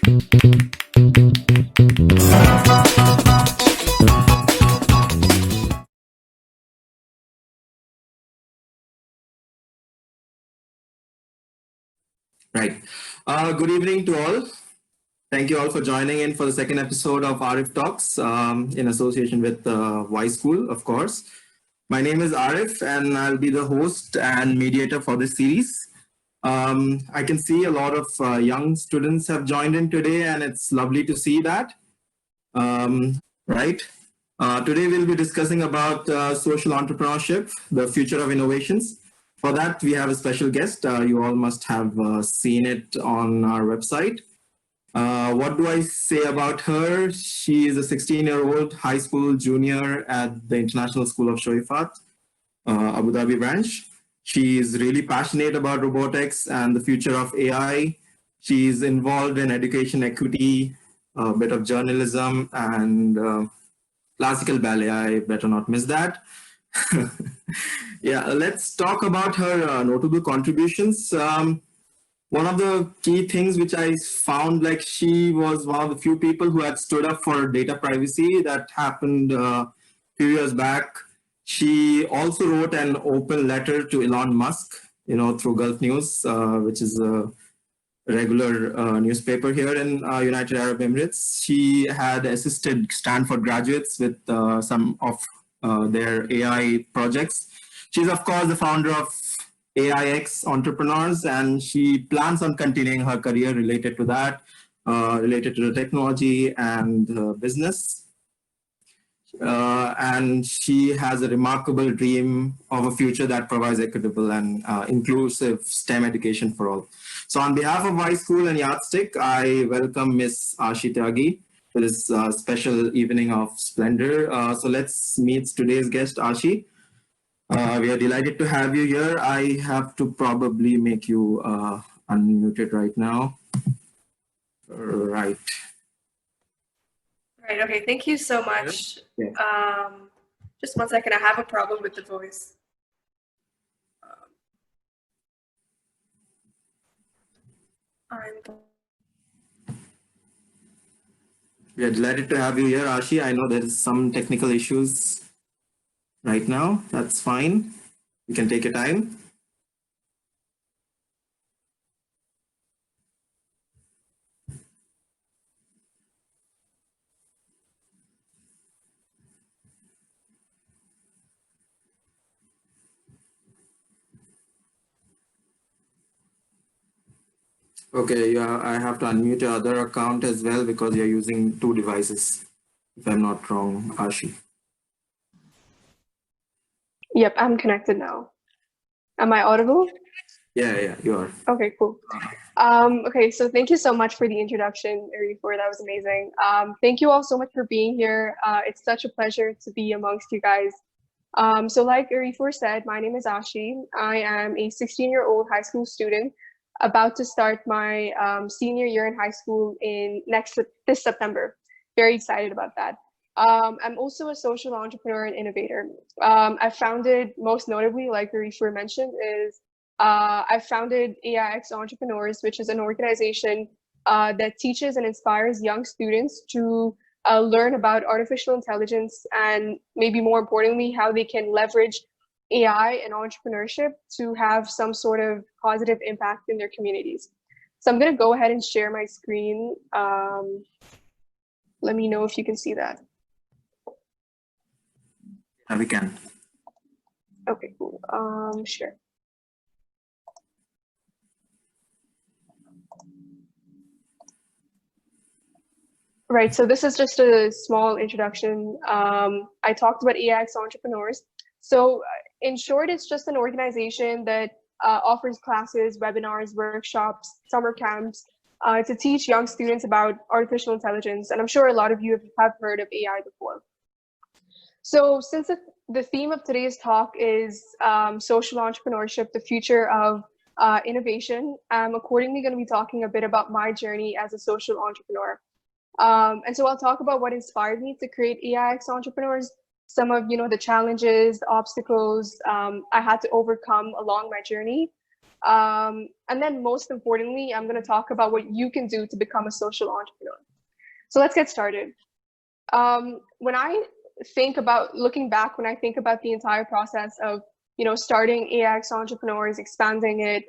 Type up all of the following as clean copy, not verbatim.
Right. Good evening to all. Thank you all for joining in for the second episode of ArifTalks in association with Y School, of course. My name is Arif, and I'll be the host and mediator for this series. I can see a lot of young students have joined in today, and it's lovely to see that. Right. Today we'll be discussing about social entrepreneurship, the future of innovations. For that, we have a special guest. You all must have seen it on our website. What do I say about her? She is a 16-year-old high school junior at the International School of Choueifat, Abu Dhabi branch. She is really passionate about robotics and the future of AI. She is involved in education equity, a bit of journalism, and classical ballet. I better not miss that. Yeah, let's talk about her notable contributions. One of the key things which I found, like, she was one of the few people who had stood up for data privacy. That happened a few years back. She also wrote an open letter to Elon Musk, through Gulf News, which is a regular newspaper here in United Arab Emirates. She had assisted Stanford graduates with some of their AI projects. She's, of course, the founder of AIxEntrepreneurs, and she plans on continuing her career related to that, related to the technology and business. And she has a remarkable dream of a future that provides equitable and inclusive STEM education for all. So on behalf of Y School and Yardstick, I welcome Miss Aashi Tyagi for this special evening of splendor. So let's meet today's guest, Aashi. We are delighted to have you here. I have to probably make you unmuted right now. Right. Right, okay, thank you so much. Yeah. Just one second, I have a problem with the voice. We are delighted to have you here, Aashi. I know there is some technical issues right now. That's fine. You can take your time. Okay, I have to unmute your other account as well because you're using two devices, if I'm not wrong, Aashi. Yep, I'm connected now. Am I audible? Yeah, you are. Okay, cool. Okay, so thank you so much for the introduction, Arif. That was amazing. Thank you all so much for being here. It's such a pleasure to be amongst you guys. So like Arif said, my name is Aashi. I am a 16-year-old high school student about to start my senior year in high school this September. Very excited about that. I'm also a social entrepreneur and innovator. I founded, most notably, like Arif mentioned, is I founded AIxEntrepreneurs, which is an organization that teaches and inspires young students to learn about artificial intelligence and, maybe more importantly, how they can leverage AI and entrepreneurship to have some sort of positive impact in their communities. So I'm going to go ahead and share my screen. Let me know if you can see that. Yeah, we can. Okay, cool. Sure. Right, so this is just a small introduction. I talked about AIxEntrepreneurs. So in short, it's just an organization that offers classes, webinars, workshops, summer camps to teach young students about artificial intelligence. And I'm sure a lot of you have heard of AI before. So since the theme of today's talk is social entrepreneurship, the future of innovation, I'm accordingly going to be talking a bit about my journey as a social entrepreneur. And so I'll talk about what inspired me to create AIxEntrepreneurs, some of the challenges, the obstacles I had to overcome along my journey, And then most importantly, I'm going to talk about what you can do to become a social entrepreneur. So let's get started. When I think about looking back, when I think about the entire process of, starting AIxEntrepreneurs, expanding it,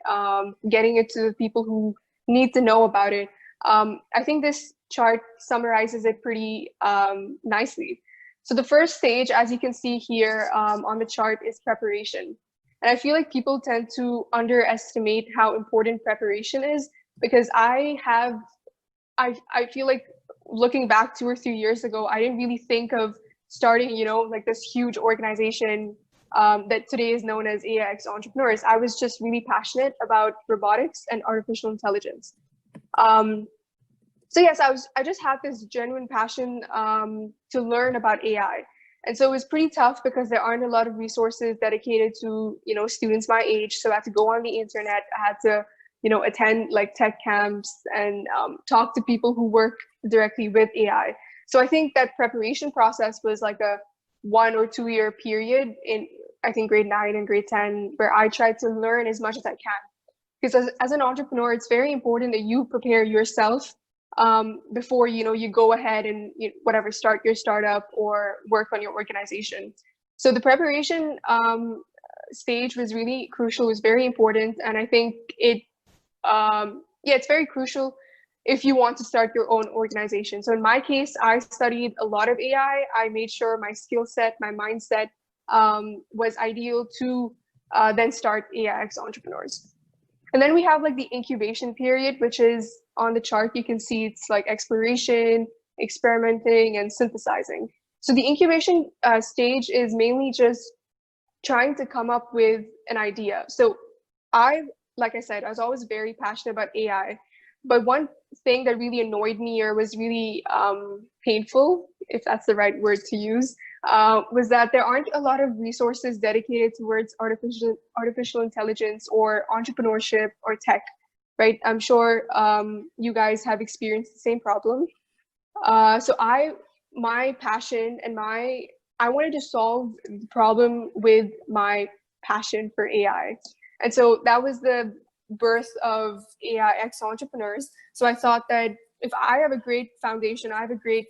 getting it to the people who need to know about it, I think this chart summarizes it pretty nicely. So the first stage, as you can see here on the chart, is preparation. And I feel like people tend to underestimate how important preparation is, because I feel like looking back 2 or 3 years ago, I didn't really think of starting, like this huge organization that today is known as AIxEntrepreneurs. I was just really passionate about robotics and artificial intelligence. So yes, I just had this genuine passion to learn about AI. And so it was pretty tough because there aren't a lot of resources dedicated to, students my age. So I had to go on the internet. I had to, attend like tech camps and talk to people who work directly with AI. So I think that preparation process was like a 1 or 2 year period in, I think, grade 9 and grade 10, where I tried to learn as much as I can. Because as an entrepreneur, it's very important that you prepare yourself before you go ahead and start your startup or work on your organization. So the preparation stage was really crucial. It was very important, and I think it's very crucial if you want to start your own organization. So in my case, I studied a lot of AI. I made sure my skill set, my mindset was ideal to then start AIxEntrepreneurs. And then we have like the incubation period, which is on the chart. You can see it's like exploration, experimenting, and synthesizing. So the incubation stage is mainly just trying to come up with an idea. So like I said, I was always very passionate about AI. But one thing that really annoyed me or was really painful, if that's the right word to use, was that there aren't a lot of resources dedicated towards artificial intelligence or entrepreneurship or tech, right? I'm sure you guys have experienced the same problem. So my passion and I wanted to solve the problem with my passion for AI. And so that was the birth of AIxEntrepreneurs. So I thought that if I have a great foundation, I have a great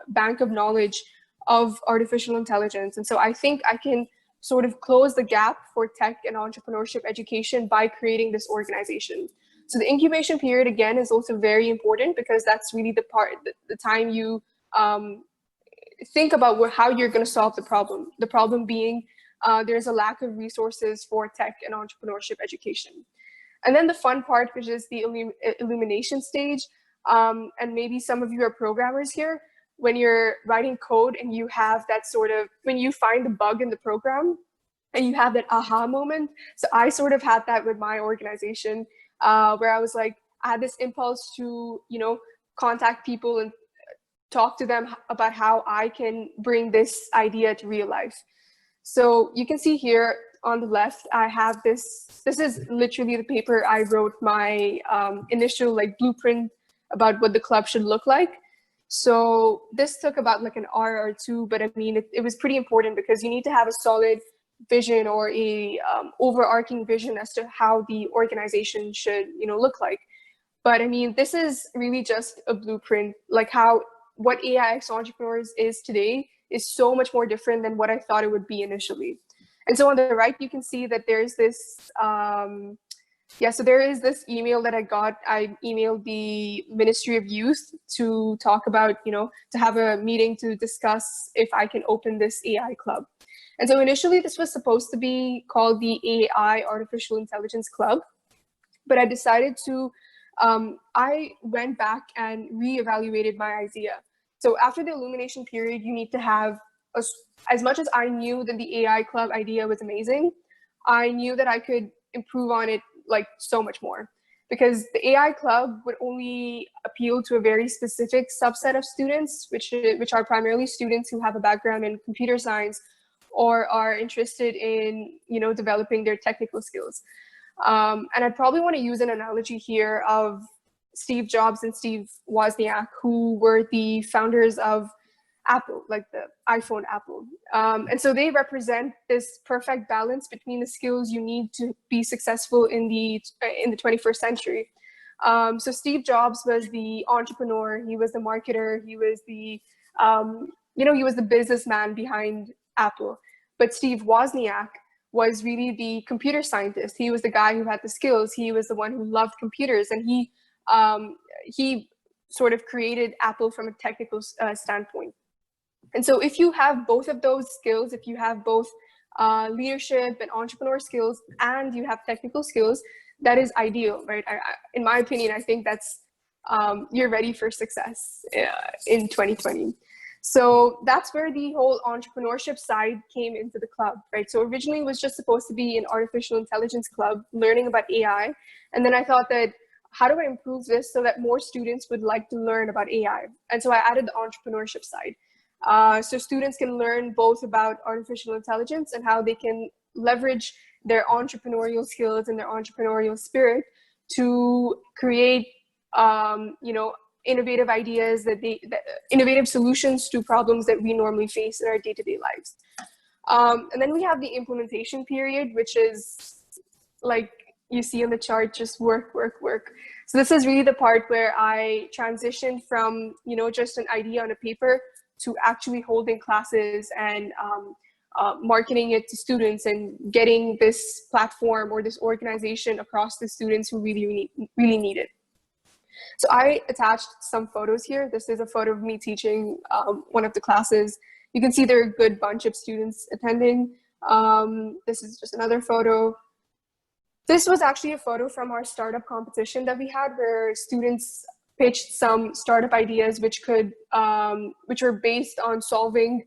bank of knowledge of artificial intelligence. And so I think I can sort of close the gap for tech and entrepreneurship education by creating this organization. So the incubation period, again, is also very important, because that's really the time you think about how you're going to solve the problem. The problem being there's a lack of resources for tech and entrepreneurship education. And then the fun part, which is the illumination stage. And maybe some of you are programmers here. When you're writing code and you have that when you find the bug in the program and you have that aha moment. So I sort of had that with my organization, where I was like, I had this impulse to, contact people and talk to them about how I can bring this idea to real life. So you can see here on the left, I have this is literally the paper I wrote my initial blueprint about what the club should look like. So this took about like an hour or two, but I mean, it was pretty important, because you need to have a solid vision or a overarching vision as to how the organization should, look like. But I mean, this is really just a blueprint, like what AIxEntrepreneurs is today is so much more different than what I thought it would be initially. And so on the right, you can see that there's this, so there is this email that I got. I emailed the Ministry of Youth to talk about, to have a meeting to discuss if I can open this AI club. And so initially this was supposed to be called the AI Artificial Intelligence Club, but I decided to, I went back and reevaluated my idea. So after the illumination period, you need to have, as much as I knew that the AI club idea was amazing, I knew that I could improve on it like so much more, because the AI club would only appeal to a very specific subset of students, which are primarily students who have a background in computer science or are interested in, developing their technical skills. And I'd probably want to use an analogy here of Steve Jobs and Steve Wozniak, who were the founders of Apple, like the iPhone Apple. And so they represent this perfect balance between the skills you need to be successful in the 21st century. So Steve Jobs was the entrepreneur, he was the marketer, he was the, he was the businessman behind Apple. But Steve Wozniak was really the computer scientist. He was the guy who had the skills. He was the one who loved computers, and he sort of created Apple from a technical standpoint. And so if you have both of those skills, if you have both leadership and entrepreneur skills, and you have technical skills, that is ideal, right? In my opinion, I think that's, you're ready for success in 2020. So that's where the whole entrepreneurship side came into the club, right? So originally it was just supposed to be an artificial intelligence club, learning about AI. And then I thought that, how do I improve this so that more students would like to learn about AI? And so I added the entrepreneurship side. So students can learn both about artificial intelligence and how they can leverage their entrepreneurial skills and their entrepreneurial spirit to create, innovative ideas, innovative solutions to problems that we normally face in our day-to-day lives. And then we have the implementation period, which is like you see on the chart, just work, work, work. So this is really the part where I transitioned from, just an idea on a paper to actually holding classes and marketing it to students and getting this platform or this organization across to students who really need it. So I attached some photos here. This is a photo of me teaching one of the classes. You can see there are a good bunch of students attending. This is just another photo. This was actually a photo from our startup competition that we had, where students pitched some startup ideas which were based on solving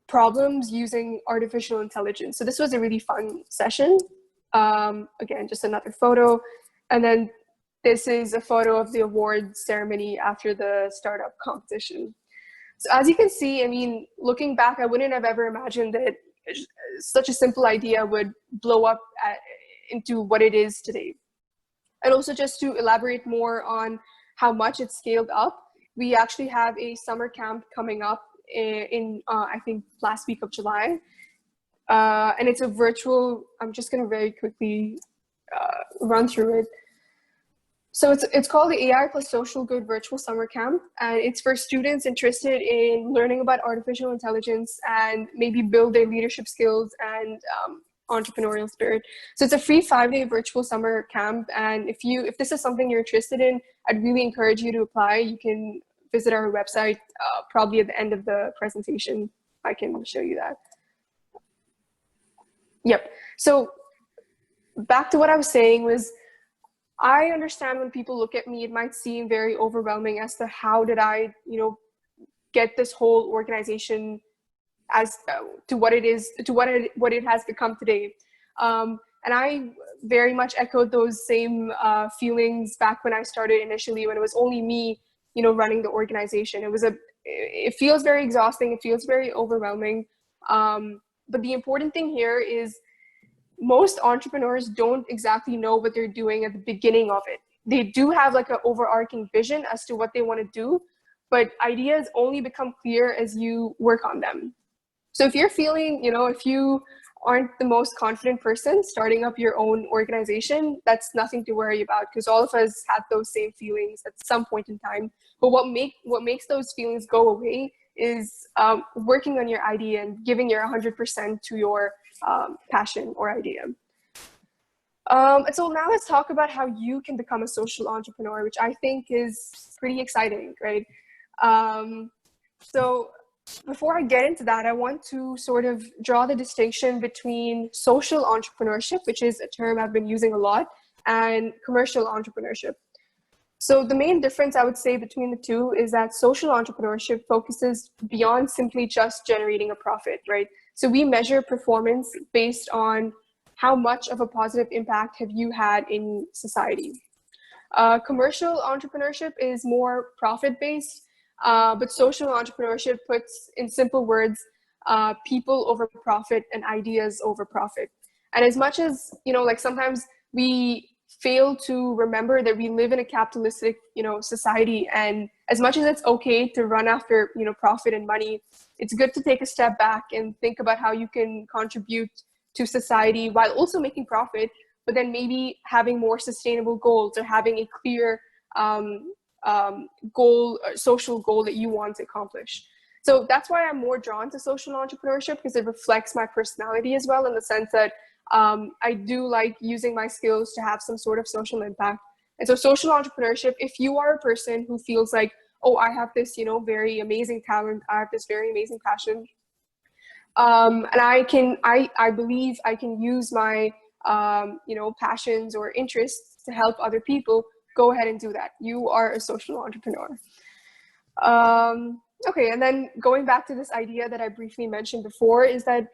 problems using artificial intelligence. So this was a really fun session. Again, just another photo. And then this is a photo of the award ceremony after the startup competition. So as you can see, I mean, looking back, I wouldn't have ever imagined that such a simple idea would blow up into what it is today. And also, just to elaborate more on how much it's scaled up, we actually have a summer camp coming up in I think last week of July. And it's a virtual, I'm just gonna very quickly run through it. So it's called the AI plus Social Good Virtual Summer Camp, and it's for students interested in learning about artificial intelligence and maybe build their leadership skills and entrepreneurial spirit. So it's a free 5-day virtual summer camp, and if this is something you're interested in, I'd really encourage you to apply. You can visit our website probably at the end of the presentation. I can show you that. Yep. So back to what I was saying was, I understand when people look at me, it might seem very overwhelming as to how did I, get this whole organization as to what it is, to what it has become today. And I very much echoed those same feelings back when I started initially, when it was only me, running the organization. It feels very exhausting. It feels very overwhelming. But the important thing here is, most entrepreneurs don't exactly know what they're doing at the beginning of it. They do have like an overarching vision as to what they want to do, but ideas only become clear as you work on them. So if you're feeling, if you aren't the most confident person starting up your own organization, that's nothing to worry about, because all of us had those same feelings at some point in time. But what makes those feelings go away is working on your idea and giving your 100% to your passion or idea. And so now let's talk about how you can become a social entrepreneur, which I think is pretty exciting, right? So before I get into that, I want to sort of draw the distinction between social entrepreneurship, which is a term I've been using a lot, and commercial entrepreneurship. So the main difference I would say between the two is that social entrepreneurship focuses beyond simply just generating a profit, right? So we measure performance based on how much of a positive impact have you had in society. Commercial entrepreneurship is more profit-based, but social entrepreneurship puts, in simple words, people over profit and ideas over profit. And as much as, like sometimes we fail to remember that we live in a capitalistic, society. And as much as it's okay to run after, profit and money, it's good to take a step back and think about how you can contribute to society while also making profit, but then maybe having more sustainable goals or having a clear goal, social goal that you want to accomplish. So that's why I'm more drawn to social entrepreneurship, because it reflects my personality as well, in the sense that I do like using my skills to have some sort of social impact. And so social entrepreneurship, if you are a person who feels like, oh, I have this, very amazing talent, I have this very amazing passion, and I believe I can use my, passions or interests to help other people, go ahead and do that. You are a social entrepreneur. Okay, and then going back to this idea that I briefly mentioned before, is that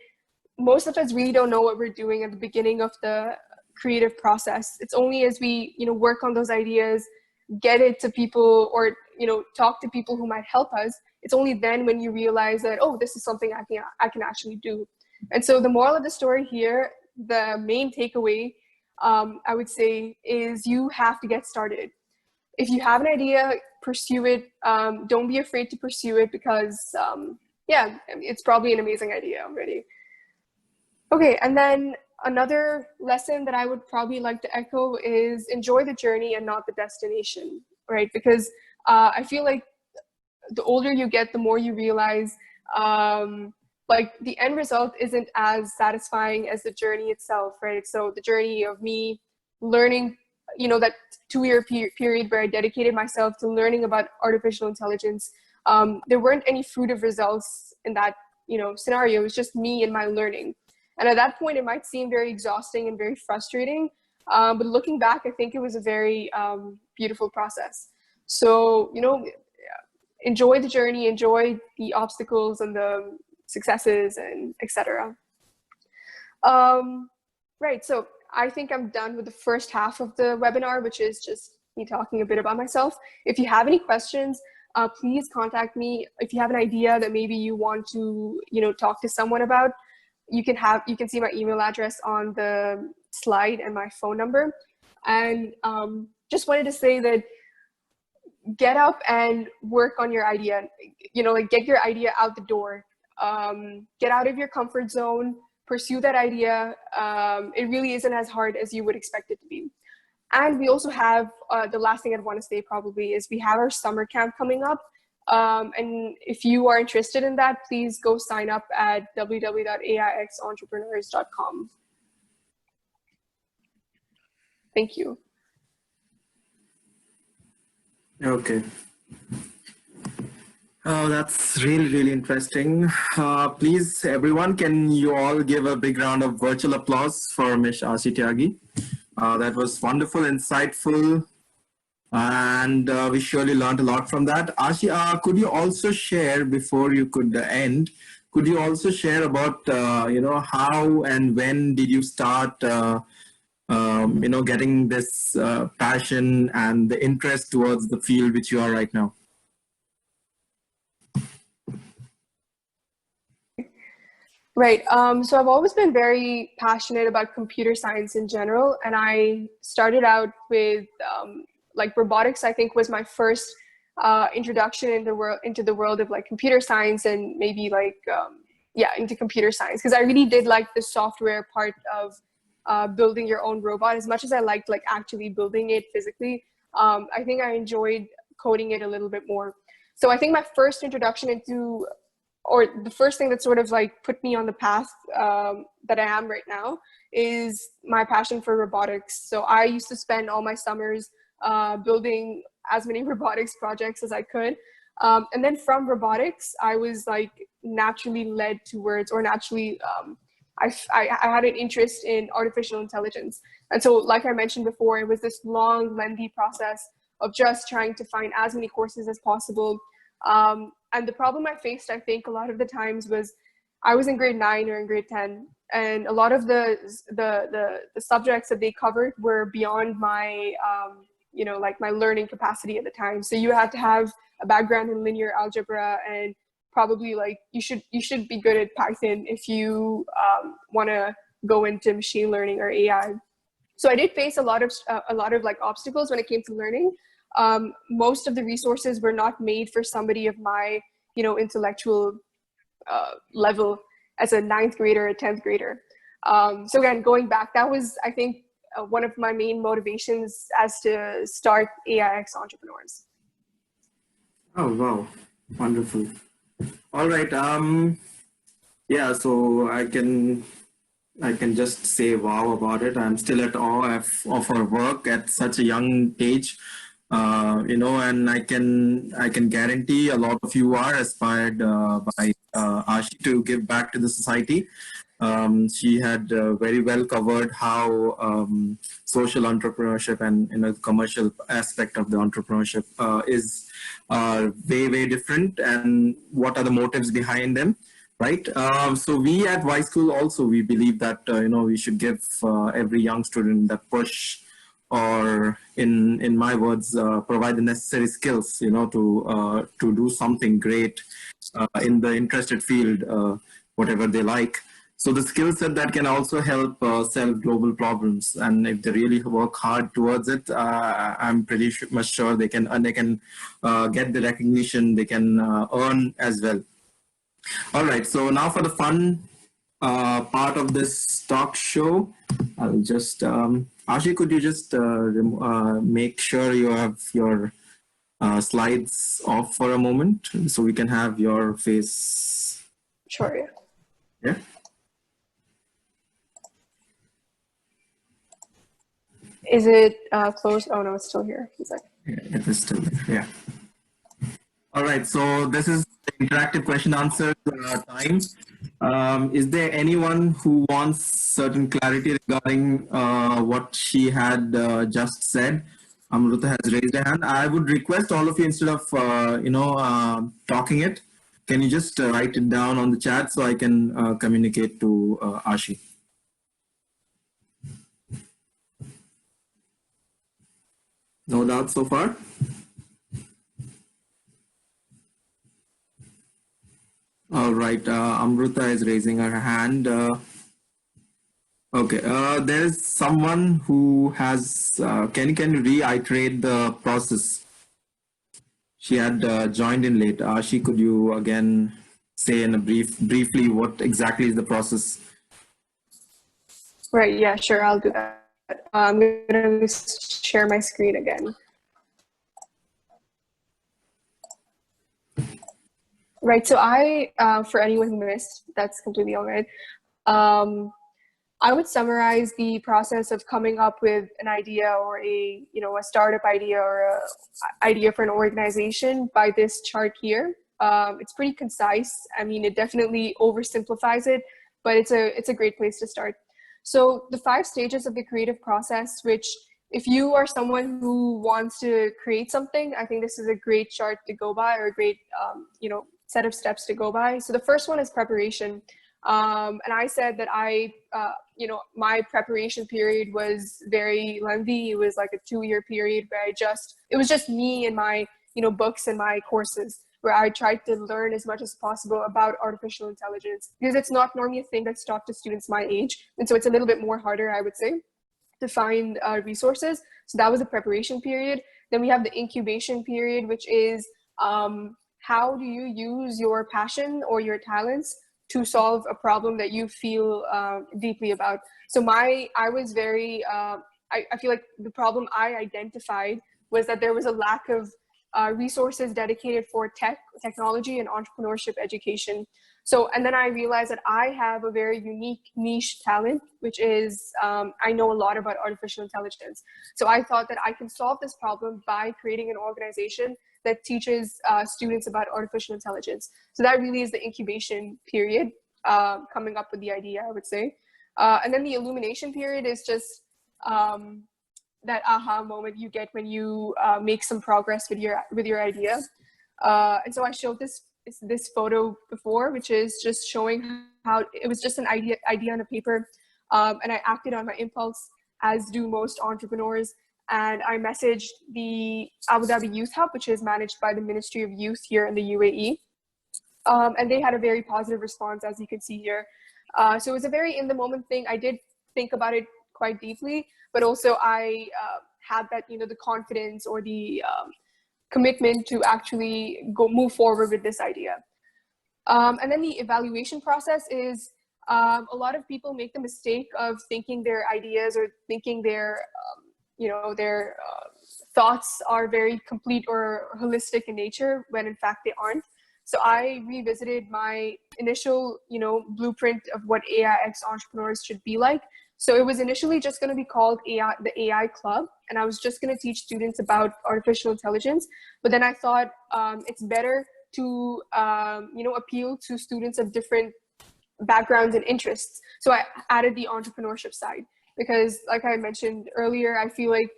most of us really don't know what we're doing at the beginning of the creative process. It's only as we, work on those ideas, get it to people, or, talk to people who might help us, it's only then when you realize that, oh, this is something I can actually do. And so the moral of the story here, the main takeaway, I would say, is you have to get started. If you have an idea, pursue it. Don't be afraid to pursue it, because it's probably an amazing idea already. Okay, and then another lesson that I would probably like to echo is enjoy the journey and not the destination, right? Because I feel like the older you get, the more you realize like the end result isn't as satisfying as the journey itself, right? So the journey of me learning, that 2-year period where I dedicated myself to learning about artificial intelligence, there weren't any fruitive results in that, scenario. It was just me and my learning. And at that point, it might seem very exhausting and very frustrating. But looking back, I think it was a very beautiful process. So, enjoy the journey, enjoy the obstacles and the successes, and etc. Right, so I think I'm done with the first half of the webinar, which is just me talking a bit about myself. If you have any questions, please contact me. If you have an idea that maybe you want to, talk to someone about, you can see my email address on the slide and my phone number. And just wanted to say that get up and work on your idea, get your idea out the door, get out of your comfort zone, pursue that idea. It really isn't as hard as you would expect it to be. And we also have, the last thing I'd want to say probably is we have our summer camp coming up. And if you are interested in that, please go sign up at www.AIxEntrepreneurs.com. Thank you. Okay. Oh, that's really, really interesting. Please, everyone, can you all give a big round of virtual applause for Ms. Aashi Tyagi? That was wonderful, insightful, and we surely learned a lot from that. Aashi, could you also share, before you could end, could you also share about, how and when did you start, getting this passion and the interest towards the field which you are right now? Right. So I've always been very passionate about computer science in general, and I started out with like robotics. I think was my first introduction into the world of like computer science, and maybe like into computer science, because I really did like the software part of building your own robot. As much as I liked like actually building it physically, I think I enjoyed coding it a little bit more. So I think my first introduction into, or the first thing that sort of like put me on the path that I am right now, is my passion for robotics. So I used to spend all my summers building as many robotics projects as I could. And then from robotics, I was like naturally led towards, or naturally, I had an interest in artificial intelligence. And so like I mentioned before, it was this long, lengthy process of just trying to find as many courses as possible. And the problem I faced, I think, a lot of the times was I was in grade 9 or in grade 10, and a lot of the subjects that they covered were beyond my, like my learning capacity at the time. So you had to have a background in linear algebra, and probably like you should be good at Python if you want to go into machine learning or AI. So I did face a lot of like obstacles when it came to learning. Most of the resources were not made for somebody of my, intellectual level as a 9th grader, a 10th grader. So again, going back, that was, I think, one of my main motivations as to start AIxEntrepreneurs. Oh, wow. Wonderful. All right. Yeah, so I can just say wow about it. I'm still at awe of her work at such a young age. And I can guarantee a lot of you are inspired by Aashi to give back to the society. She had very well covered how social entrepreneurship and commercial aspect of the entrepreneurship is way different, and what are the motives behind them, right? So we at Y School also, we believe that we should give every young student that push, or in my words, provide the necessary skills to do something great in the interested field, whatever they like. So the skill set that can also help solve global problems, and if they really work hard towards it, I'm pretty much sure they can get the recognition, they can earn as well. All right, so now for the fun part of this talk show, I'll just Aashi, could you just make sure you have your slides off for a moment so we can have your face? Sure. Yeah. Yeah. Is it closed? Oh no, it's still here. Yeah, it is still there. Yeah. All right. So this is the interactive question answer time. Is there anyone who wants certain clarity regarding what she had just said? Amruta has raised a hand. I would request all of you, instead of talking it, can you just write it down on the chat so I can communicate to Aashi? No doubt so far? All right, Amruta is raising her hand. Okay, there's someone who has, can you reiterate the process? She had joined in late. Aashi, could you again say in a briefly what exactly is the process? Right, yeah, sure, I'll do that. I'm going to share my screen again. Right, so for anyone who missed, that's completely all right. I would summarize the process of coming up with an idea, or a startup idea, or a idea for an organization by this chart here. It's pretty concise. I mean, it definitely oversimplifies it, but it's a great place to start. So the 5 stages of the creative process, which if you are someone who wants to create something, I think this is a great chart to go by, or a great set of steps to go by. So the first one is preparation. And I said that my preparation period was very lengthy. It was like a 2-year period where it was just me and my, books and my courses, where I tried to learn as much as possible about artificial intelligence, because it's not normally a thing that's taught to students my age. And so it's a little bit more harder, I would say, to find resources. So that was a preparation period. Then we have the incubation period, which is how do you use your passion or your talents to solve a problem that you feel deeply about. So I feel like the problem I identified was that there was a lack of resources dedicated for technology and entrepreneurship education. So, and then I realized that I have a very unique niche talent, which is I know a lot about artificial intelligence. So I thought that I can solve this problem by creating an organization that teaches students about artificial intelligence. So that really is the incubation period, coming up with the idea, I would say. And then the illumination period is just that aha moment you get when you make some progress with your idea. And so I showed this photo before, which is just showing how it was just an idea on a paper, and I acted on my impulse, as do most entrepreneurs. And I messaged the Abu Dhabi Youth Hub, which is managed by the Ministry of Youth here in the UAE. And they had a very positive response, as you can see here. So it was a very in the moment thing. I did think about it quite deeply, but also I had that, the confidence or the commitment to actually move forward with this idea. And then the evaluation process is, a lot of people make the mistake of thinking their ideas or thinking their thoughts are very complete or holistic in nature, when in fact they aren't. So I revisited my initial, blueprint of what AIxEntrepreneurs should be like. So it was initially just going to be called the AI Club, and I was just going to teach students about artificial intelligence. But then I thought it's better to, appeal to students of different backgrounds and interests. So I added the entrepreneurship side, because like I mentioned earlier, I feel like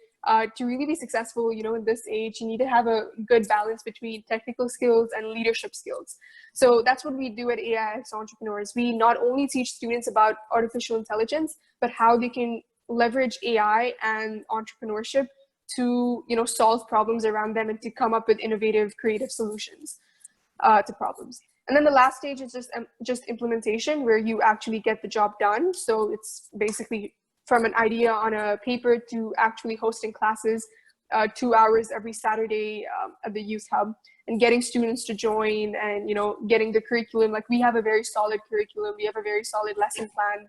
to really be successful, in this age, you need to have a good balance between technical skills and leadership skills. So that's what we do at AIxEntrepreneurs. We not only teach students about artificial intelligence, but how they can leverage AI and entrepreneurship to, solve problems around them and to come up with innovative, creative solutions to problems. And then the last stage is just implementation, where you actually get the job done. So it's basically from an idea on a paper to actually hosting classes 2 hours every Saturday at the Youth Hub, and getting students to join, and getting the curriculum. Like, we have a very solid curriculum, we have a very solid lesson plan,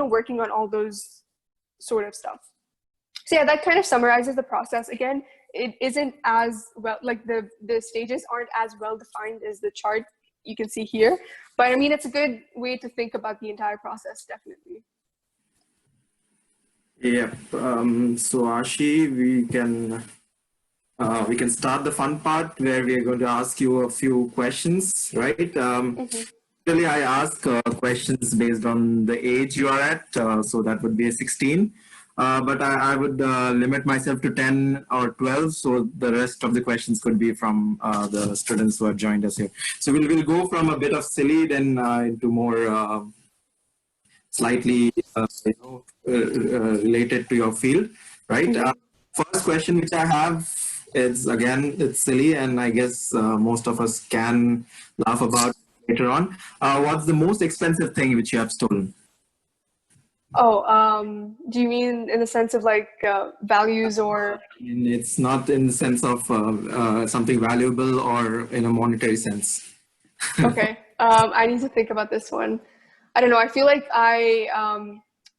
working on all those sort of stuff. So yeah, that kind of summarizes the process. Again, it isn't as well, like the stages aren't as well defined as the chart you can see here, but I mean, it's a good way to think about the entire process, definitely. Yeah. So Aashi, we can start the fun part, where we are going to ask you a few questions, right? Usually I ask questions based on the age you are at, so that would be 16. But I would limit myself to 10 or 12, so the rest of the questions could be from the students who have joined us here. So we'll go from a bit of silly, then into more slightly related to your field, right? First question which I have is, again, it's silly, and I guess most of us can laugh about later on. What's the most expensive thing which you have stolen? Oh, do you mean in the sense of like values, or? It's not in the sense of something valuable or in a monetary sense. Okay, I need to think about this one. I don't know. I feel like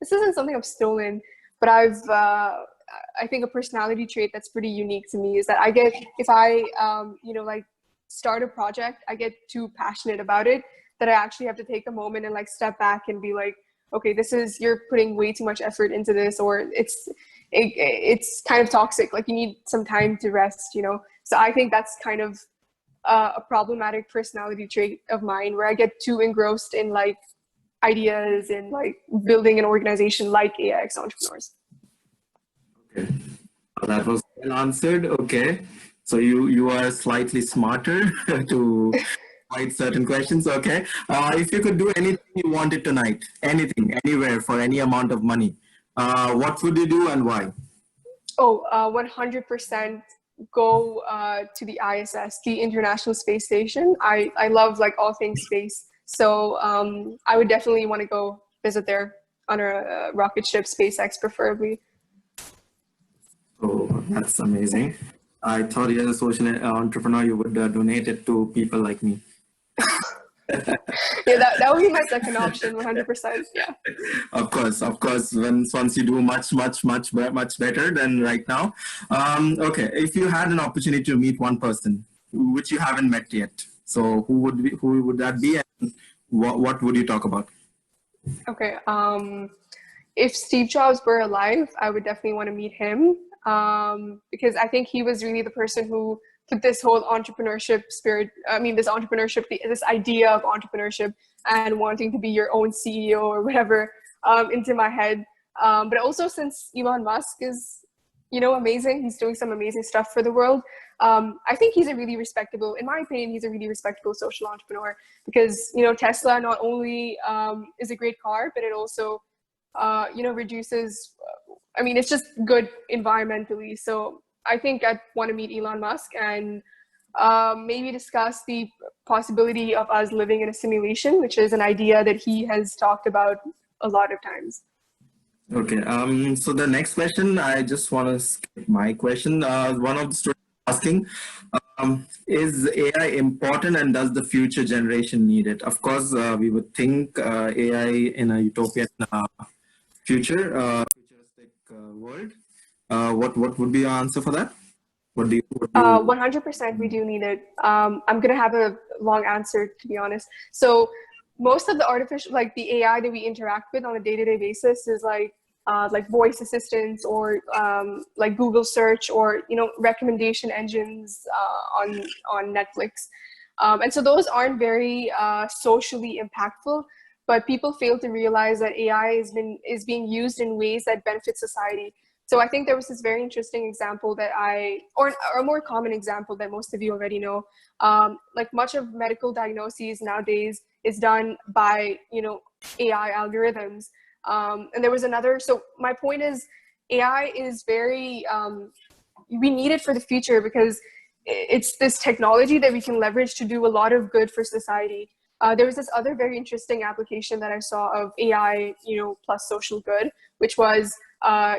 this isn't something I've stolen, but I think a personality trait that's pretty unique to me is that I get, if I, like start a project, I get too passionate about it that I actually have to take a moment and like step back and be like, okay, you're putting way too much effort into this, or it's kind of toxic. Like, you need some time to rest, So I think that's kind of a problematic personality trait of mine, where I get too engrossed in like ideas and like building an organization like AIxEntrepreneurs. Okay, that was well answered. Okay, so you are slightly smarter to find certain questions. Okay, if you could do anything you wanted tonight, anything, anywhere, for any amount of money, what would you do and why? 100% go to the ISS, the International Space Station. I love like all things space. So I would definitely want to go visit there on a rocket ship, SpaceX preferably. Oh, that's amazing. I thought as a social entrepreneur, you would donate it to people like me. Yeah, that would be my second option, 100%. Yeah. Of course. Once you do much better than right now. Okay, if you had an opportunity to meet one person which you haven't met yet, so who would that be, and what would you talk about? Okay. If Steve Jobs were alive, I would definitely want to meet him, because I think he was really the person who put this whole entrepreneurship spirit, this idea of entrepreneurship and wanting to be your own CEO or whatever, into my head. But also, since Elon Musk is, amazing, he's doing some amazing stuff for the world. I think he's a really respectable, in my opinion, he's a really respectable social entrepreneur, because, Tesla not only is a great car, but it also, reduces, it's just good environmentally. So I think I'd want to meet Elon Musk and maybe discuss the possibility of us living in a simulation, which is an idea that he has talked about a lot of times. Okay. So the next question, I just want to skip my question. One of the students asking, is AI important and does the future generation need it? Of course, we would think AI in a utopian futuristic world. What would be your answer for that? What do you? 100% we do need it. I'm gonna have a long answer, to be honest. So most of the artificial, like the AI that we interact with on a day-to-day basis is like voice assistants or like Google search or, you know, recommendation engines on Netflix. And so those aren't very socially impactful, but people fail to realize that AI is being used in ways that benefit society. So I think there was this very interesting example that or a more common example that most of you already know. Like much of medical diagnoses nowadays is done by, you know, AI algorithms. And there was another, so my point is AI is very, we need it for the future because it's this technology that we can leverage to do a lot of good for society. There was this other very interesting application that I saw of AI, you know, plus social good, which was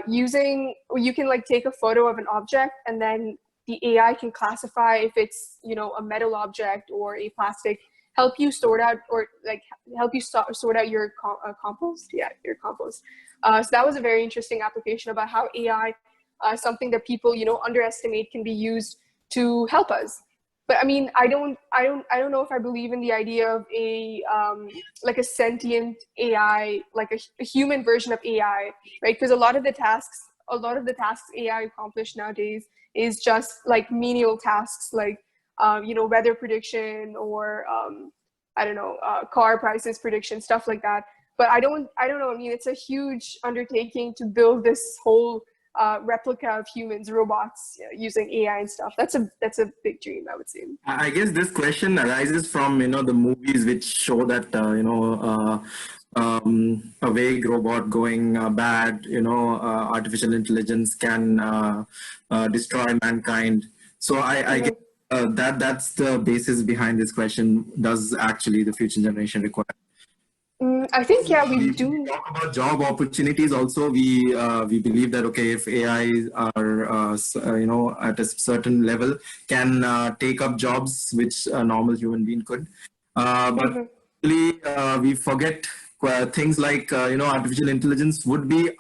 you can like take a photo of an object and then the AI can classify if it's, you know, a metal object or a plastic, help you sort out or like help you sort out your compost. Yeah, your compost. So that was a very interesting application about how AI, something that people, you know, underestimate, can be used to help us. But I mean, I don't know if I believe in the idea of a like a sentient AI, like a human version of AI, right? Because a lot of the tasks AI accomplish nowadays is just like menial tasks, like you know, weather prediction or I don't know, car prices prediction, stuff like that. But I don't know. I mean, it's a huge undertaking to build this whole replica of humans, robots using AI and stuff. That's a big dream, I would say. I guess this question arises from the movies which show that a vague robot going bad, artificial intelligence can destroy mankind. So I guess that's the basis behind this question. Does actually the future generation require? I think yeah, we We do. talk about job opportunities. Also, we believe that okay, if AI are at a certain level can take up jobs which a normal human being could, but Mhm. really, we forget things like artificial intelligence would be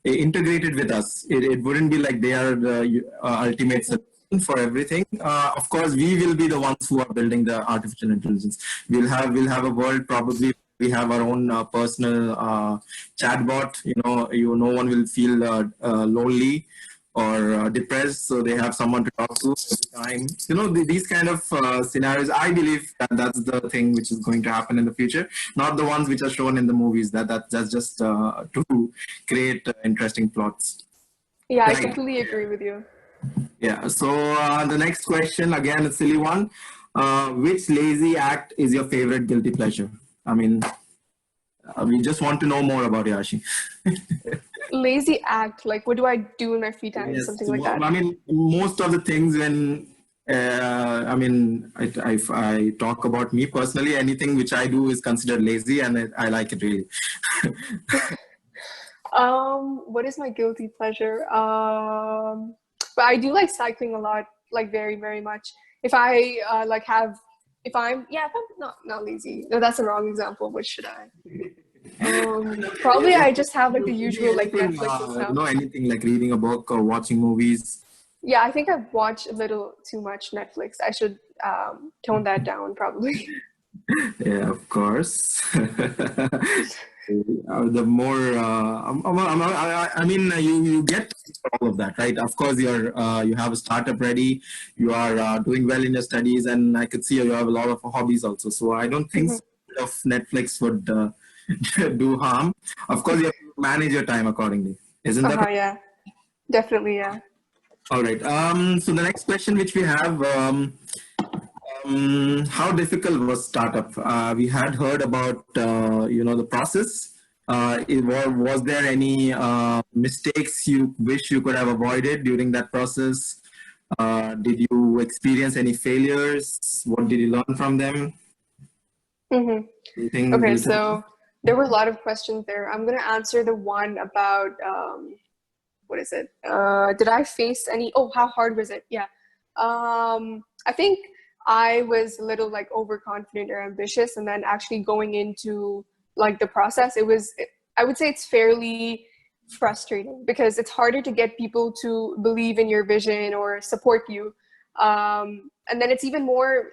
integrated with us. It wouldn't be like they are the ultimate solution for everything. Of course, we will be the ones who are building the artificial intelligence. We'll have a world probably. We have our own personal chatbot. No one will feel lonely or depressed, so they have someone to talk to every time. These kind of scenarios. I believe that that's the thing which is going to happen in the future, not the ones which are shown in the movies. That's just to create interesting plots. Yeah, I Right. completely agree with you. Yeah. So the next question, again, a silly one. Which lazy act is your favorite guilty pleasure? I mean, we just want to know more about Yashi. Lazy act, like what do I do in my free time? Yes. Something like that. I mean, most of the things when if I talk about me personally, anything which I do is considered lazy, and I like it really. What is my guilty pleasure? But I do like cycling a lot, like very, very much. If I if I'm not lazy. No, that's a wrong example. What should I? Probably I just have like the It could be usual like anything, Netflix and stuff. anything like reading a book or watching movies. Yeah, I think I've watched a little too much Netflix. I should tone that down probably. Yeah, of course. The more, you get all of that, right? Of course, you have a startup ready, you are doing well in your studies, and I could see you have a lot of hobbies also. So I don't think Mhm. so much of Netflix would do harm. Of course, you have to manage your time accordingly. Isn't that right? Yeah, definitely, yeah. All right. So the next question which we have, how difficult was startup? We had heard about the process. Was there any mistakes you wish you could have avoided during that process? Did you experience any failures? What did you learn from them? hmm Anything Okay, related to so There were a lot of questions there. I'm going to answer the one about, what is it? Did I face any, oh, how hard was it? Yeah. I think I was a little like overconfident or ambitious, and then actually going into like the process, I would say it's fairly frustrating because it's harder to get people to believe in your vision or support you. And then it's even more,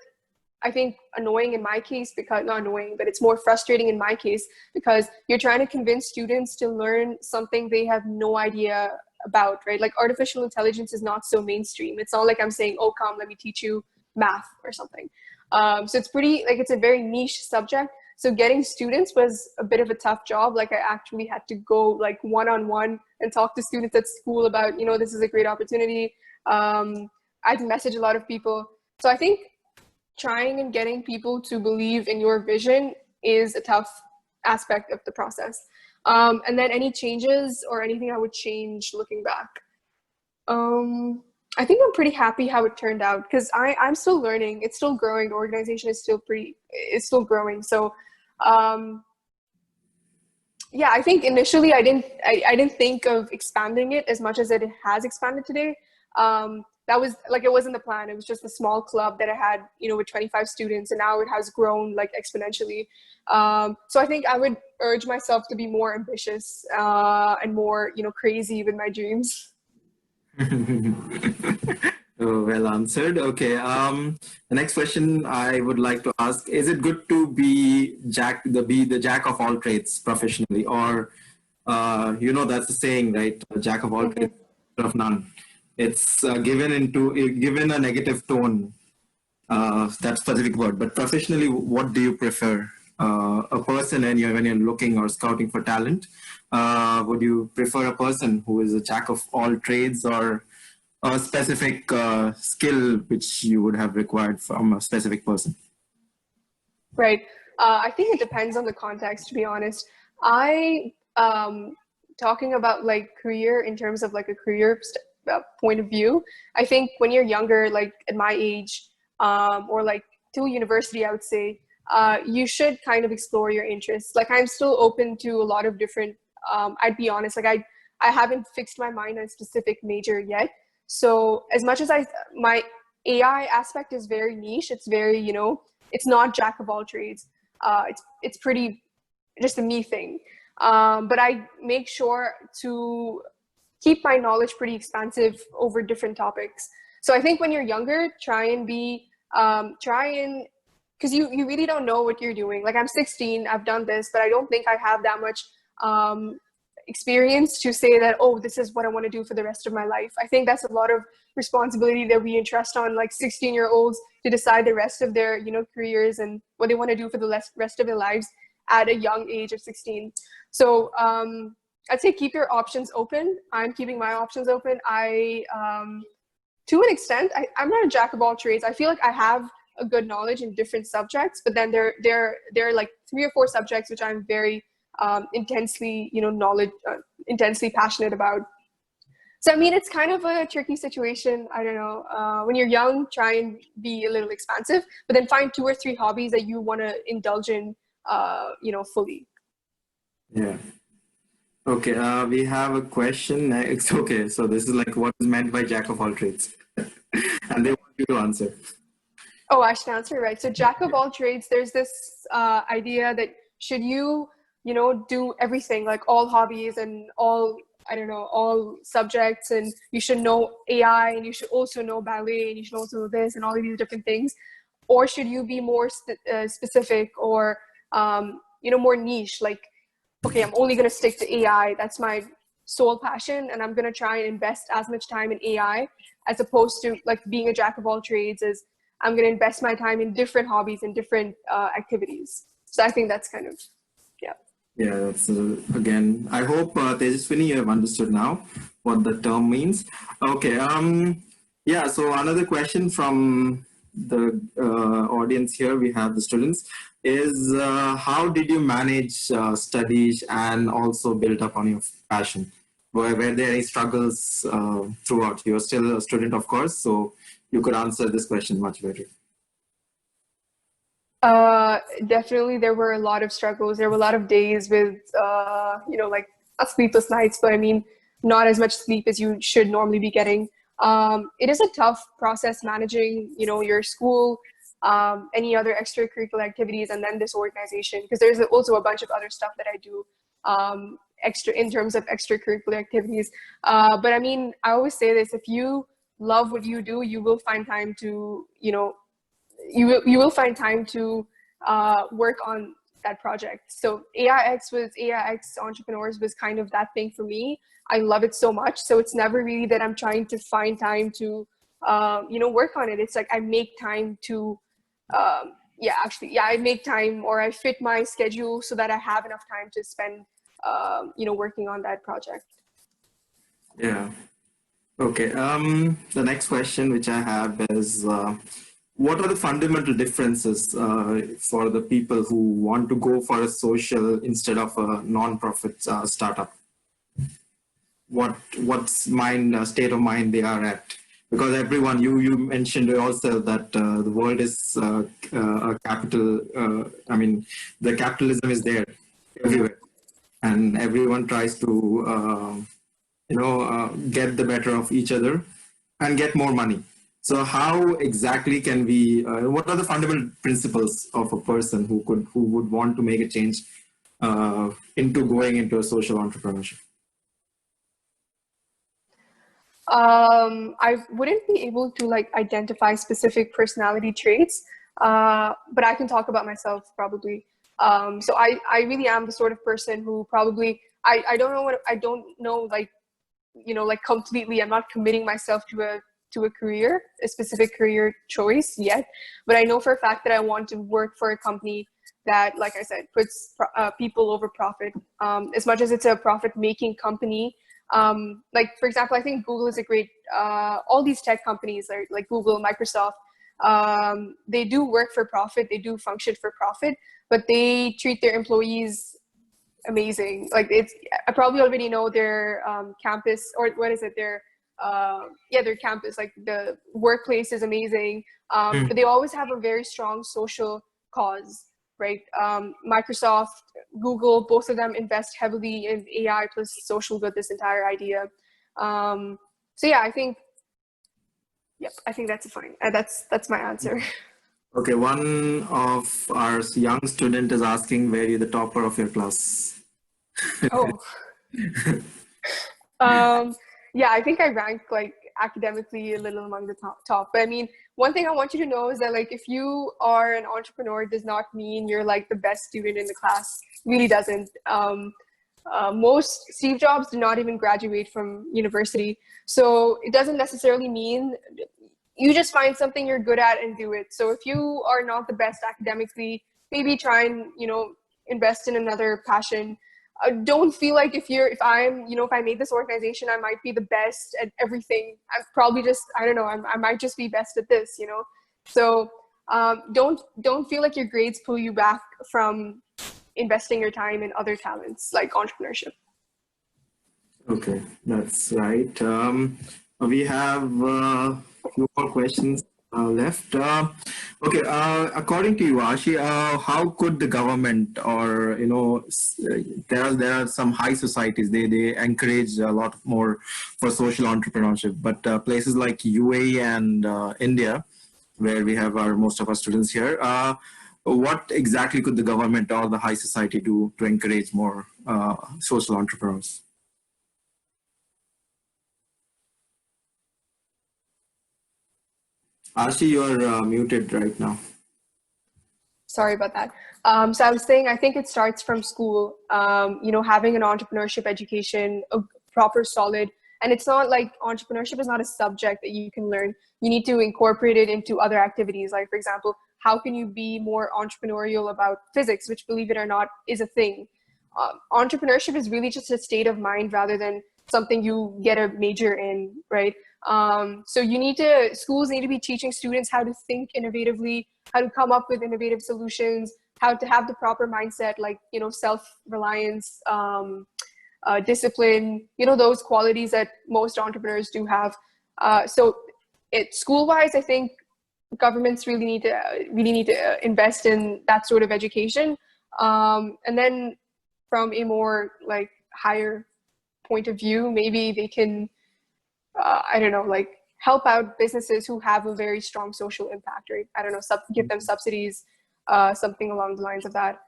I think, annoying in my case, because not annoying, but it's more frustrating in my case because you're trying to convince students to learn something they have no idea about, right? Like artificial intelligence is not so mainstream. It's not like I'm saying, oh, come, let me teach you math or something. So it's pretty, like, it's a very niche subject. So getting students was a bit of a tough job. Like I actually had to go like one-on-one and talk to students at school about, you know, this is a great opportunity. I'd message a lot of people. So I think trying and getting people to believe in your vision is a tough aspect of the process. And then any changes or anything I would change looking back. I think I'm pretty happy how it turned out because I'm still learning. It's still growing. The organization is still growing. So yeah, I think initially I didn't think of expanding it as much as it has expanded today. That was like, it wasn't the plan. It was just a small club that I had, you know, with 25 students, and now it has grown like exponentially. So I think I would urge myself to be more ambitious and more, you know, crazy with my dreams. Oh, well answered. Okay. The next question I would like to ask: is it good to be the jack of all trades professionally, or you know that's the saying, right? Jack of all Mhm. trades, master of none. It's given a negative tone, that specific word. But professionally, what do you prefer? A person, and when you're looking or scouting for talent, would you prefer a person who is a jack of all trades, or a specific skill which you would have required from a specific person? Right. I think it depends on the context, to be honest. I talking about like career in terms of like a career point of view. I think when you're younger, like at my age, or like to university, I would say you should kind of explore your interests. Like I'm still open to a lot of different. I'd be honest, like I haven't fixed my mind on a specific major yet. So as much as my AI aspect is very niche, it's very, you know, it's not jack of all trades. It's pretty just a me thing. But I make sure to keep my knowledge pretty expansive over different topics. So I think when you're younger, try and because you really don't know what you're doing. Like I'm 16, I've done this, but I don't think I have that much experience to say that, oh, this is what I want to do for the rest of my life. I think that's a lot of responsibility that we entrust on like 16-year-olds to decide the rest of their, you know, careers and what they want to do for the rest of their lives at a young age of 16. So I'd say keep your options open. I'm keeping my options open. To an extent, I'm not a jack of all trades. I feel like I have a good knowledge in different subjects, but then there are like 3 or 4 subjects which I'm very intensely, you know, intensely passionate about. So I mean, it's kind of a tricky situation. I don't know. When you're young, try and be a little expansive, but then find 2 or 3 hobbies that you want to indulge in, you know, fully. Yeah. Okay. We have a question next. Okay. So this is like what is meant by jack of all trades, and they want you to answer. Oh, I should answer, right. So jack of all trades, there's this idea that should you, you know, do everything, like all hobbies and all, I don't know, all subjects, and you should know AI, and you should also know ballet, and you should also know this and all of these different things, or should you be more specific or, you know, more niche, like, okay, I'm only going to stick to AI. That's my sole passion, and I'm going to try and invest as much time in AI as opposed to like being a jack of all trades is I'm going to invest my time in different hobbies and different activities. So I think that's kind of, yeah. Yeah, that's again. I hope Tejaswini, you have understood now what the term means. Okay. Yeah. So another question from the audience here, we have the students, is how did you manage studies and also build up on your passion? Were there any struggles throughout? You're still a student, of course, so you could answer this question much better. Definitely there were a lot of struggles. There were a lot of days with, like not sleepless nights, but I mean, not as much sleep as you should normally be getting. It is a tough process managing, your school, any other extracurricular activities, and then this organization, because there's also a bunch of other stuff that I do, extra in terms of extracurricular activities. But I mean, I always say this: if you love what you do, you will find time to, you will find time to work on that project. So AIX Entrepreneurs was kind of that thing for me. I love it so much. So it's never really that I'm trying to find time to, work on it. It's like I make time to, I make time, or I fit my schedule so that I have enough time to spend, working on that project. Yeah. Okay. The next question which I have is, what are the fundamental differences for the people who want to go for a social instead of a non-profit startup? What's state of mind they are at? Because everyone, you mentioned yourself that the world is a capital. The capitalism is there everywhere, and everyone tries to get the better of each other and get more money. So how exactly can we? What are the fundamental principles of a person who would want to make a change into going into a social entrepreneurship? I wouldn't be able to identify specific personality traits, but I can talk about myself probably. So I really am the sort of person who probably, I don't know completely. I'm not committing myself to a career, a specific career choice yet, but I know for a fact that I want to work for a company that, like I said, puts people over profit. As much as it's a profit-making company, for example, I think Google is a great, all these tech companies like Google, Microsoft, they do work for profit, they do function for profit, but they treat their employees amazing. I probably already know their campus, or what is it, their campus, like the workplace is amazing, but they always have a very strong social cause, right? Microsoft, Google, both of them invest heavily in AI plus social good, this entire idea. So yeah, I think that's fine. That's my answer. Okay, one of our young student is asking, where you the topper of your class? Oh. Yeah, I think I rank academically a little among the top. But I mean, one thing I want you to know is that if you are an entrepreneur, does not mean you're the best student in the class. Really doesn't. Most Steve Jobs did not even graduate from university, so it doesn't necessarily mean. You just find something you're good at and do it. So if you are not the best academically, maybe try and invest in another passion. Don't feel like if I made this organization, I might be the best at everything. I'm probably just, I don't know, I might just be best at this, So don't feel like your grades pull you back from investing your time in other talents like entrepreneurship. Okay, that's right. We have a few more questions left. According to you, Aashi, how could the government, or there are some high societies, they encourage a lot more for social entrepreneurship, but places like UAE and India, where we have most of our students here, what exactly could the government or the high society do to encourage more social entrepreneurs? Aashi, you're muted right now. Sorry about that. So I was saying, I think it starts from school, having an entrepreneurship education, a proper solid, and it's not like entrepreneurship is not a subject that you can learn. You need to incorporate it into other activities. Like, for example, how can you be more entrepreneurial about physics, which, believe it or not, is a thing. Entrepreneurship is really just a state of mind rather than something you get a major in, right? So schools need to be teaching students how to think innovatively, how to come up with innovative solutions, how to have the proper mindset, self-reliance, discipline, those qualities that most entrepreneurs do have. So school-wise, I think governments really need to invest in that sort of education. And then from a more like higher point of view, maybe they can, I don't know, like help out businesses who have a very strong social impact, right? I don't know, give them subsidies, something along the lines of that.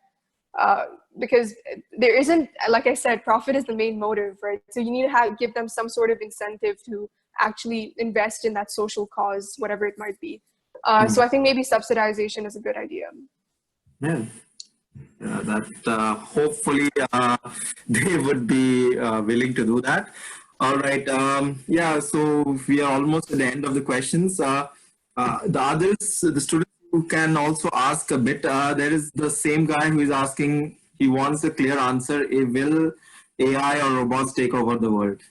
Because there isn't, like I said, profit is the main motive, right? So you need to give them some sort of incentive to actually invest in that social cause, whatever it might be. So I think maybe subsidization is a good idea. Yeah. That hopefully they would be willing to do that. All right. Yeah. So we are almost at the end of the questions. The others, the students who can also ask a bit. There is the same guy who is asking. He wants a clear answer. Will AI or robots take over the world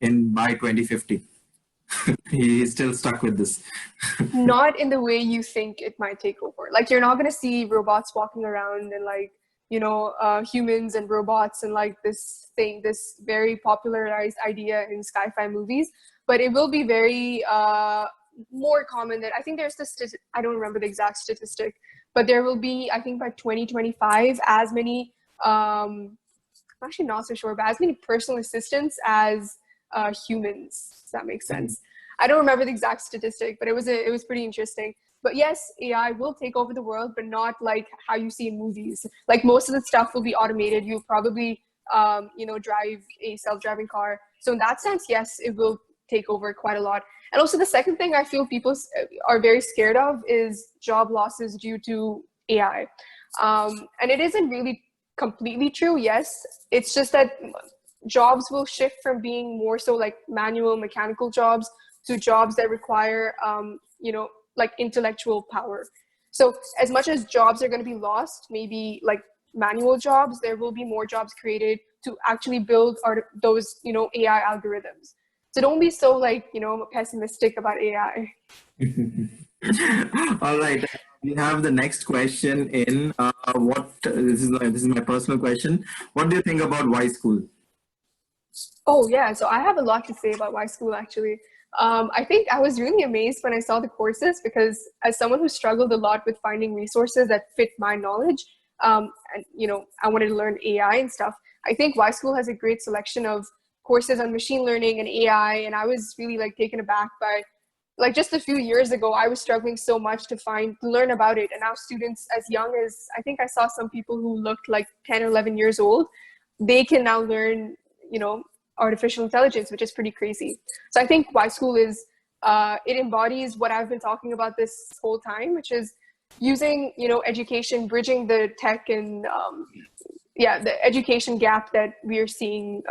by 2050? He is still stuck with this. Not in the way you think it might take over. Like you're not going to see robots walking around and like, you know, humans and robots and like this very popularized idea in sci-fi movies, but it will be very more common that I think there's this, I don't remember the exact statistic, but there will be, I think by 2025, as many, I'm actually not so sure, but as many personal assistants as humans. Does that make sense? I don't remember the exact statistic, but it was pretty interesting. But yes, AI will take over the world, but not like how you see in movies. Like most of the stuff will be automated. You'll probably, you know, drive a self-driving car. So in that sense, yes, it will take over quite a lot. And also the second thing I feel people are very scared of is job losses due to AI. And it isn't really completely true. Yes, it's just that jobs will shift from being more so like manual mechanical jobs to jobs that require, you know, like intellectual power. So as much as jobs are going to be lost, maybe like manual jobs, there will be more jobs created to actually build those, you know, AI algorithms. So don't be so like, you know, pessimistic about AI. All right. We have the next question in. This is my personal question. What do you think about Y School? Oh yeah, so I have a lot to say about Y School actually. I think I was really amazed when I saw the courses because as someone who struggled a lot with finding resources that fit my knowledge, and you know, I wanted to learn AI and stuff. I think Y School has a great selection of courses on machine learning and AI, and I was really like taken aback by, like just a few years ago, I was struggling so much to learn about it, and now students as young as, I think I saw some people who looked like 10 or 11 years old, they can now learn, you know, artificial intelligence, which is pretty crazy. So I think Y School is, it embodies what I've been talking about this whole time, which is using, you know, education, bridging the tech and, yeah, the education gap that we are seeing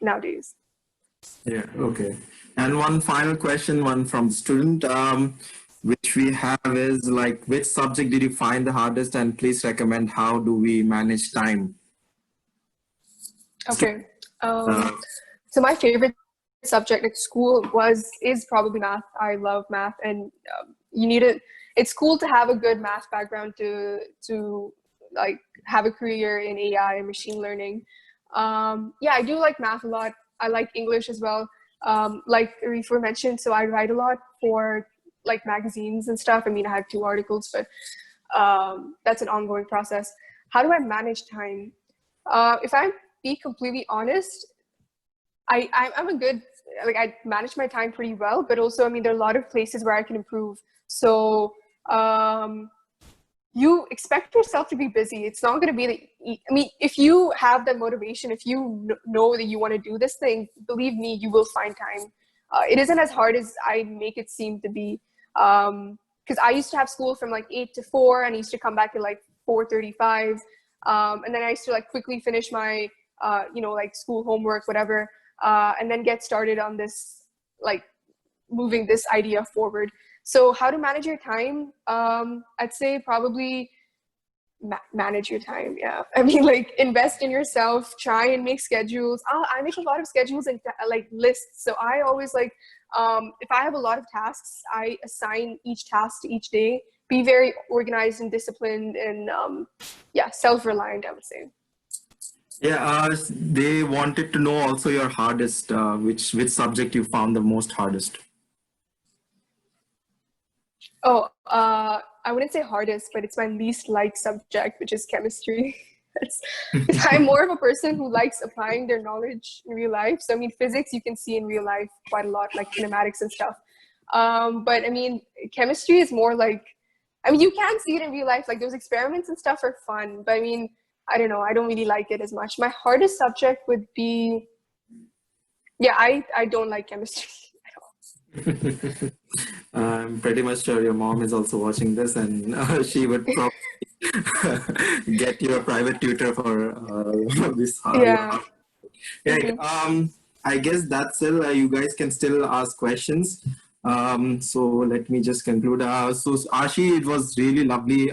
nowadays. Yeah, okay. And one final question, one from the student, which we have is like, which subject did you find the hardest, and please recommend how do we manage time? Okay. So my favorite subject at school is probably math. I love math, and you need it. It's cool to have a good math background to like have a career in AI and machine learning. Yeah, I do like math a lot. I like English as well. Like Arif mentioned, so I write a lot for like magazines and stuff. I mean, I have 2 articles, but that's an ongoing process. How do I manage time? If I be completely honest, I'm a good, like I manage my time pretty well, but also, I mean, there are a lot of places where I can improve. So you expect yourself to be busy. It's not going to be I mean, if you have that motivation, if you know that you want to do this thing, believe me, you will find time. It isn't as hard as I make it seem to be. Because I used to have school from like 8 to 4, and I used to come back at like 4:35. And then I used to like quickly finish my, you know, like school homework, whatever, and then get started on this, like moving this idea forward. So how to manage your time? I'd say probably manage your time. Yeah. I mean, like invest in yourself, try and make schedules. I make a lot of schedules and like lists. So I always like, if I have a lot of tasks, I assign each task to each day, be very organized and disciplined and yeah, self-reliant, I would say. Yeah, they wanted to know also your hardest, which subject you found the most hardest. Oh, I wouldn't say hardest, but it's my least liked subject, which is chemistry. Because I'm more of a person who likes applying their knowledge in real life. So I mean, physics you can see in real life quite a lot, like kinematics and stuff. But I mean, chemistry is more like, I mean, you can see it in real life. Like those experiments and stuff are fun, but I mean, I don't know. I don't really like it as much. My hardest subject would be, yeah, I don't like chemistry. I'm pretty much sure your mom is also watching this, and she would probably get you a private tutor for this. Yeah. Right. I guess that's it. You guys can still ask questions. So let me just conclude. So Aashi, it was really lovely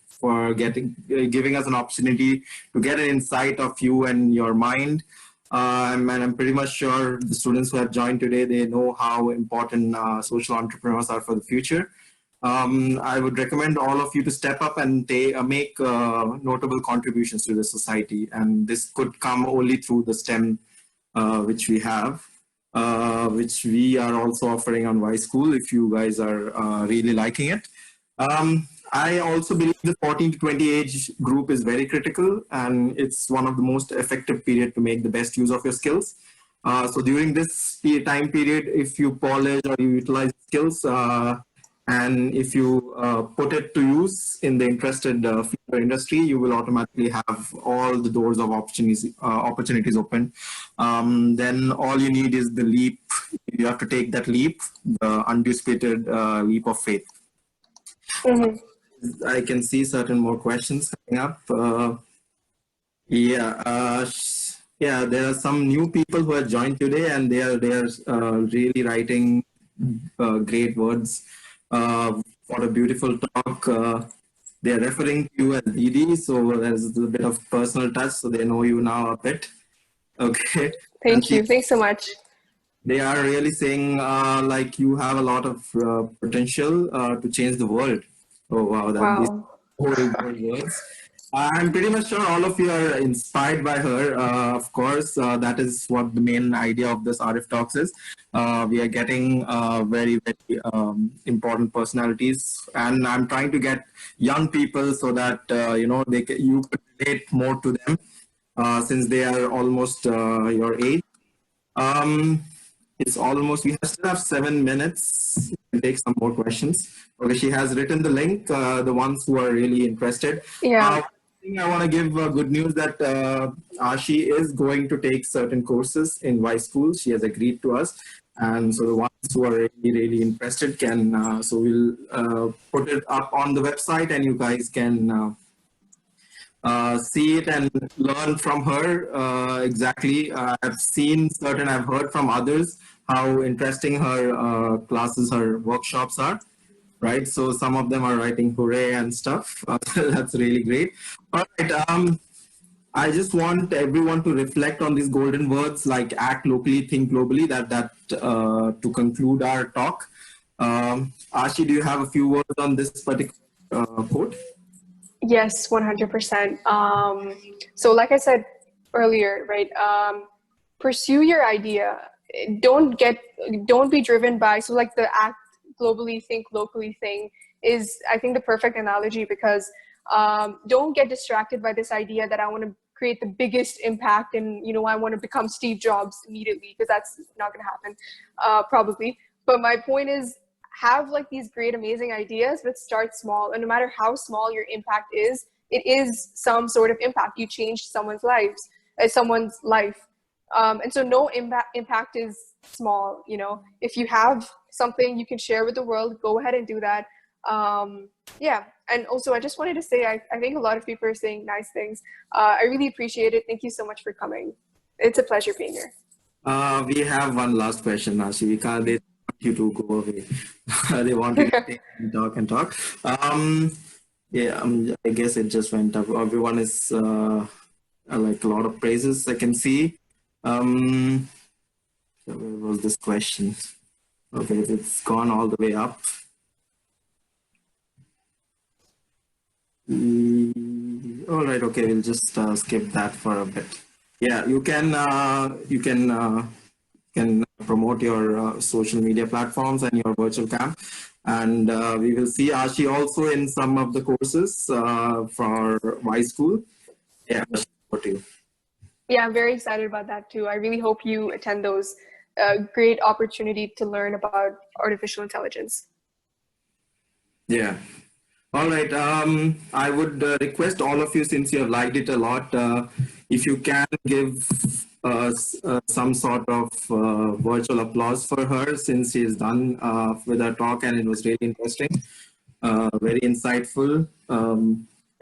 for giving us an opportunity to get an insight of you and your mind. And I'm pretty much sure the students who have joined today, they know how important social entrepreneurs are for the future. I would recommend all of you to step up and make notable contributions to the society. And this could come only through the STEM, which we have, which we are also offering on Y School if you guys are really liking it. I also believe the 14 to 20 age group is very critical, and it's one of the most effective period to make the best use of your skills. So during this time period, if you polish or you utilize skills, and if you put it to use in the interested future industry, you will automatically have all the doors of opportunities open. Then all you need is the leap. You have to take that leap, the undisputed leap of faith. Mm-hmm. I can see certain more questions coming up. Yeah, there are some new people who have joined today, and they are really writing great words for a beautiful talk. They are referring to you as Didi, so there's a bit of personal touch, so they know you now a bit. Okay. Thank you. Thanks so much. They are really saying like you have a lot of potential to change the world. Oh wow, these bold words. I'm pretty much sure all of you are inspired by her. Of course, that is what the main idea of this Arif Talks is. We are getting very, very important personalities, and I'm trying to get young people so that you could relate more to them since they are almost your age. It's almost, we still have 7 minutes. We'll take some more questions. Okay, she has written the link, the ones who are really interested. Yeah. I want to give good news that Aashi is going to take certain courses in Y School. She has agreed to us. And so the ones who are really, really interested can, so we'll put it up on the website and you guys can see it and learn from her exactly. I've seen certain, I've heard from others how interesting her classes, her workshops are, right? So some of them are writing hooray and stuff. That's really great. All right. I just want everyone to reflect on these golden words like act locally, think globally, to conclude our talk. Aashi, do you have a few words on this particular quote? Yes, 100%. So like I said earlier, right, pursue your idea. Don't be driven by, so like the act globally, think locally thing is, I think, the perfect analogy, because don't get distracted by this idea that I want to create the biggest impact and, I want to become Steve Jobs immediately, because that's not going to happen, probably. But my point is, have like these great, amazing ideas, but start small. And no matter how small your impact is, it is some sort of impact. You changed someone's life. And so no impact is small. If you have something you can share with the world, go ahead and do that. Yeah. And also, I just wanted to say, I think a lot of people are saying nice things. I really appreciate it. Thank you so much for coming. It's a pleasure being here. We have one last question, Aashi. We can't let you to go away. They want you to stay and talk. I guess it just went up. Everyone is like a lot of praises I can see. So where was this question? Okay, it's gone all the way up. All right, okay, we'll just skip that for a bit. Yeah, you can promote your social media platforms and your virtual camp. And we will see Aashi also in some of the courses for Y School. Yeah, Aashi, over to you. Yeah, I'm very excited about that too. I really hope you attend those. Great opportunity to learn about artificial intelligence. Yeah. All right. I would request all of you, since you have liked it a lot, if you can give some sort of virtual applause for her, since she is done with her talk and it was really interesting, very insightful.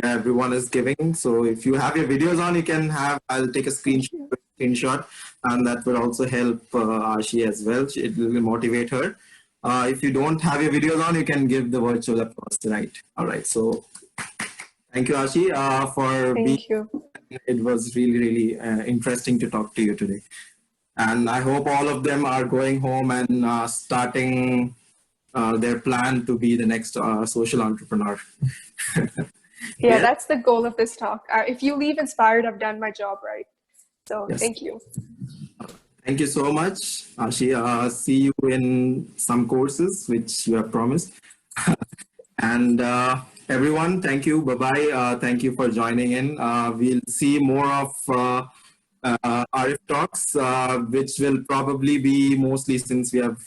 Yeah, everyone is giving. So if you have your videos on, you can have, I'll take a screenshot, and that will also help Aashi as well. It will motivate her. If you don't have your videos on, you can give the virtual applause tonight. All right. So thank you, Aashi, for being. Thank you. It was really, really interesting to talk to you today. And I hope all of them are going home and starting their plan to be the next social entrepreneur. Yeah, that's the goal of this talk. If you leave inspired, I've done my job right. So Yes. Thank you. Thank you so much, Aashi. See you in some courses which you have promised. And everyone, thank you. Bye-bye. Thank you for joining in. We'll see more of Arif Talks, which will probably be mostly, since we have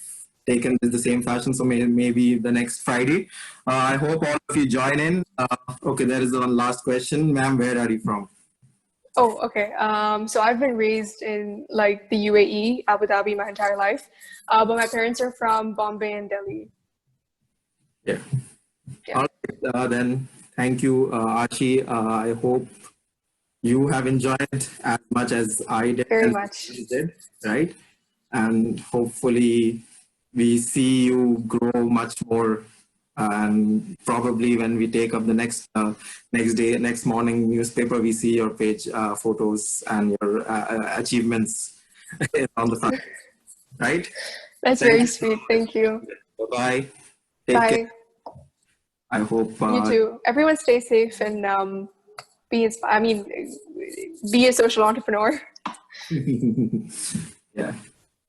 taken the same fashion, so maybe the next Friday. I hope all of you join in. Okay, there is one last question. Ma'am, where are you from? Oh, okay. So I've been raised in like the UAE, Abu Dhabi, my entire life, but my parents are from Bombay and Delhi. Yeah. Yeah. All right, then thank you, Aashi. I hope you have enjoyed as much as I did. Very And much. did, right? And hopefully we see you grow much more. And probably when we take up the next morning newspaper, we see your page photos and your achievements on the front, right? That's Thank very you. sweet. Thank you. Bye-bye. Take care. Bye. I hope. You too. Everyone stay safe and be a social entrepreneur. Yeah.